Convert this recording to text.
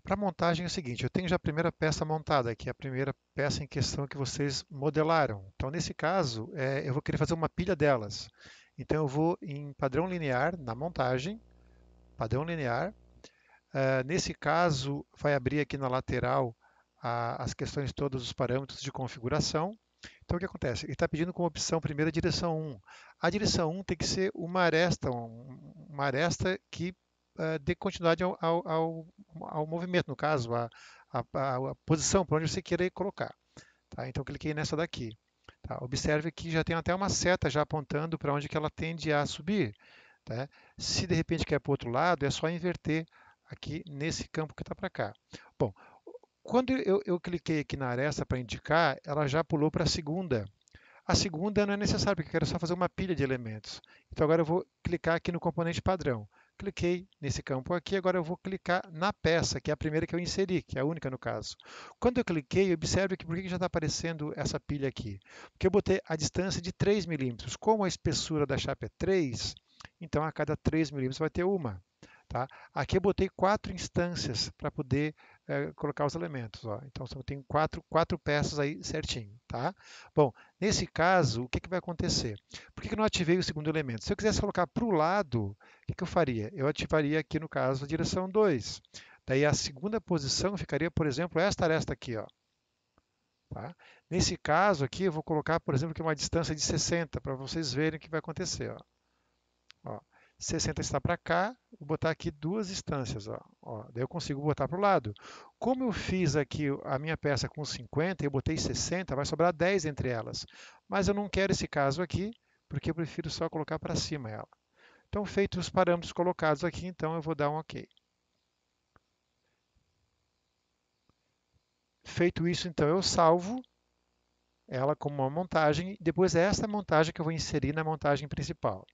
Para montagem é o seguinte, eu tenho já a primeira peça montada, que é a primeira peça em questão que vocês modelaram. Então, nesse caso, eu vou querer fazer uma pilha delas. Então, eu vou em padrão linear, na montagem, padrão linear. Nesse caso, vai abrir aqui na lateral as questões todas, os parâmetros de configuração. Então, o que acontece? Ele está pedindo como opção primeiro a direção 1. A direção 1 tem que ser uma aresta que dê continuidade ao movimento, no caso, a posição para onde você queira colocar. Tá? Então, cliquei nessa daqui. Tá? Observe que já tem até uma seta já apontando para onde que ela tende a subir. Tá? Se de repente quer para o outro lado, é só inverter aqui nesse campo que está para cá. Bom, quando eu cliquei aqui na aresta para indicar, ela já pulou para a segunda. A segunda não é necessário, porque eu quero só fazer uma pilha de elementos. Então agora eu vou clicar aqui no componente padrão. Cliquei nesse campo aqui, agora eu vou clicar na peça, que é a primeira que eu inseri, que é a única no caso. Quando eu cliquei, observe que por que já está aparecendo essa pilha aqui? Porque eu botei a distância de 3 milímetros. Como a espessura da chapa é 3, então a cada 3 milímetros vai ter uma. Tá? Aqui eu botei 4 instâncias para poder colocar os elementos. Ó. Então eu tenho quatro peças aí certinho. Tá? Bom, nesse caso, o que vai acontecer? Por que eu não ativei o segundo elemento? Se eu quisesse colocar para o lado, o que eu faria? Eu ativaria aqui, no caso, a direção 2. Daí a segunda posição ficaria, por exemplo, esta aresta aqui. Ó, tá? Nesse caso aqui, eu vou colocar, por exemplo, que uma distância de 60, para vocês verem o que vai acontecer. Ó. Ó, 60 está para cá, vou botar aqui 2 instâncias. Daí eu consigo botar para o lado. Como eu fiz aqui a minha peça com 50 e eu botei 60, vai sobrar 10 entre elas. Mas eu não quero esse caso aqui, porque eu prefiro só colocar para cima ela. Então, feitos os parâmetros colocados aqui, então eu vou dar um OK. Feito isso, então eu salvo ela como uma montagem. Depois é essa montagem que eu vou inserir na montagem principal.